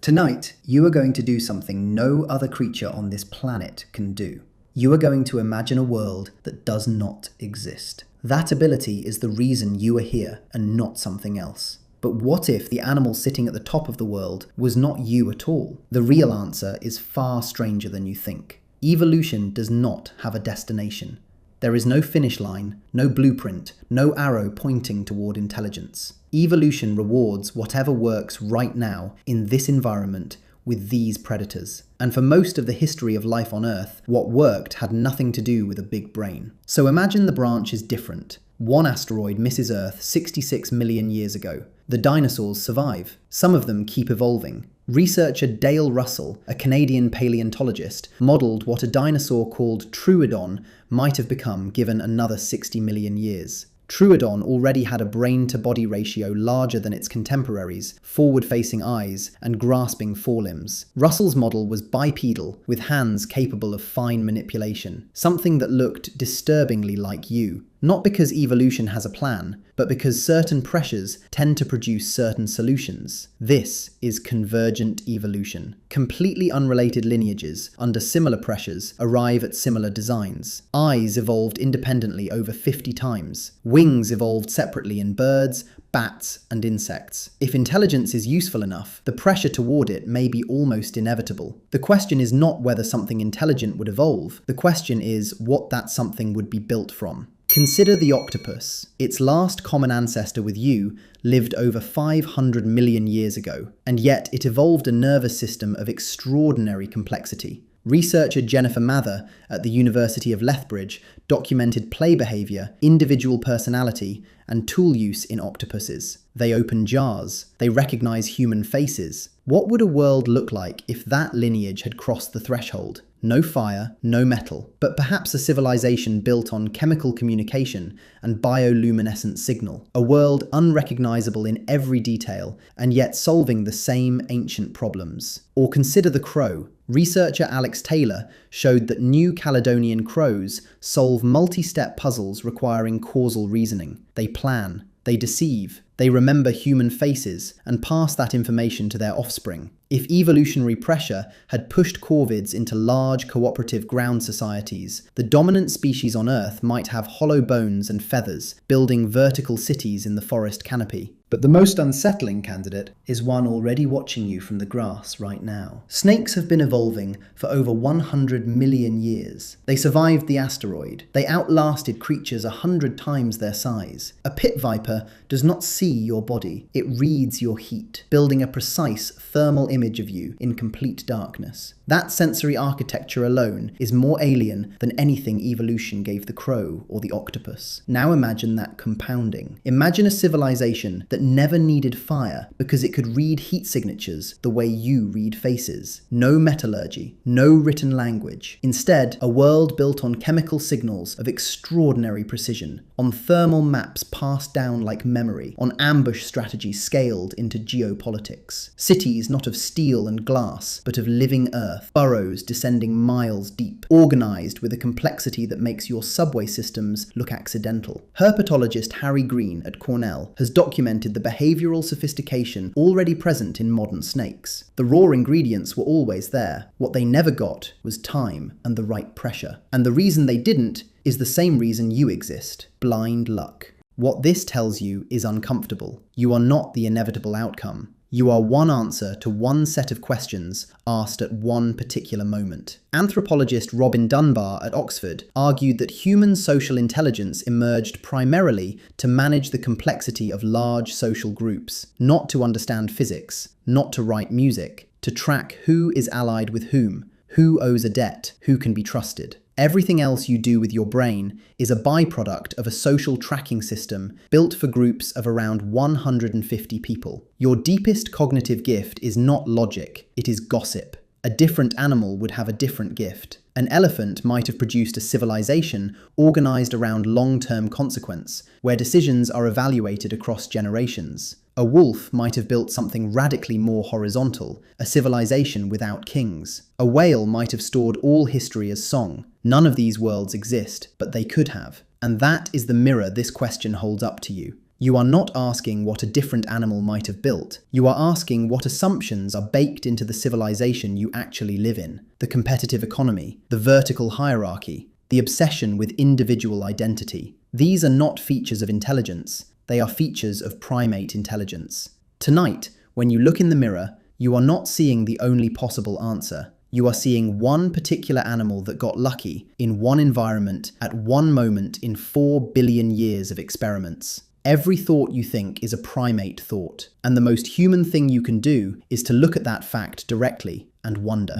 Tonight, you are going to do something no other creature on this planet can do. You are going to imagine a world that does not exist. That ability is the reason you are here and not something else. But what if the animal sitting at the top of the world was not you at all? The real answer is far stranger than you think. Evolution does not have a destination. There is no finish line, no blueprint, no arrow pointing toward intelligence. Evolution rewards whatever works right now in this environment with these predators. And for most of the history of life on Earth, what worked had nothing to do with a big brain. So imagine the branch is different. One asteroid misses Earth 66 million years ago. The dinosaurs survive. Some of them keep evolving. Researcher Dale Russell, a Canadian paleontologist, modelled what a dinosaur called Troodon might have become given another 60 million years. Troodon already had a brain-to-body ratio larger than its contemporaries, forward-facing eyes, and grasping forelimbs. Russell's model was bipedal, with hands capable of fine manipulation, something that looked disturbingly like you. Not because evolution has a plan, but because certain pressures tend to produce certain solutions. This is convergent evolution. Completely unrelated lineages, under similar pressures, arrive at similar designs. Eyes evolved independently over 50 times. Wings evolved separately in birds, bats, and insects. If intelligence is useful enough, the pressure toward it may be almost inevitable. The question is not whether something intelligent would evolve. The question is what that something would be built from. Consider the octopus. Its last common ancestor with you lived over 500 million years ago, and yet it evolved a nervous system of extraordinary complexity. Researcher Jennifer Mather at the University of Lethbridge documented play behaviour, individual personality, and tool use in octopuses. They open jars. They recognise human faces. What would a world look like if that lineage had crossed the threshold? No fire, no metal, but perhaps a civilization built on chemical communication and bioluminescent signal. A world unrecognizable in every detail, and yet solving the same ancient problems. Or consider the crow. Researcher Alex Taylor showed that New Caledonian crows solve multi-step puzzles requiring causal reasoning. They plan, they deceive, they remember human faces and pass that information to their offspring. If evolutionary pressure had pushed corvids into large cooperative ground societies, the dominant species on Earth might have hollow bones and feathers, building vertical cities in the forest canopy. But the most unsettling candidate is one already watching you from the grass right now. Snakes have been evolving for over 100 million years. They survived the asteroid. They outlasted creatures 100 times their size. A pit viper does not see your body. It reads your heat, building a precise thermal image of you in complete darkness. That sensory architecture alone is more alien than anything evolution gave the crow or the octopus. Now imagine that compounding. Imagine a civilization that never needed fire because it could read heat signatures the way you read faces. No metallurgy, no written language. Instead, a world built on chemical signals of extraordinary precision, on thermal maps passed down like memory, on ambush strategies scaled into geopolitics. Cities not of steel and glass, but of living earth, burrows descending miles deep, organized with a complexity that makes your subway systems look accidental. Herpetologist Harry Green at Cornell has documented the behavioral sophistication already present in modern snakes. The raw ingredients were always there. What they never got was time and the right pressure. And the reason they didn't is the same reason you exist: blind luck. What this tells you is uncomfortable. You are not the inevitable outcome. You are one answer to one set of questions asked at one particular moment. Anthropologist Robin Dunbar at Oxford argued that human social intelligence emerged primarily to manage the complexity of large social groups, not to understand physics, not to write music, to track who is allied with whom, who owes a debt, who can be trusted. Everything else you do with your brain is a byproduct of a social tracking system built for groups of around 150 people. Your deepest cognitive gift is not logic, it is gossip. A different animal would have a different gift. An elephant might have produced a civilization organized around long-term consequence, where decisions are evaluated across generations. A wolf might have built something radically more horizontal, a civilization without kings. A whale might have stored all history as song. None of these worlds exist, but they could have. And that is the mirror this question holds up to you. You are not asking what a different animal might have built. You are asking what assumptions are baked into the civilization you actually live in. The competitive economy, the vertical hierarchy, the obsession with individual identity. These are not features of intelligence. They are features of primate intelligence. Tonight, when you look in the mirror, you are not seeing the only possible answer. You are seeing one particular animal that got lucky in one environment at one moment in 4 billion years of experiments. Every thought you think is a primate thought, and the most human thing you can do is to look at that fact directly and wonder.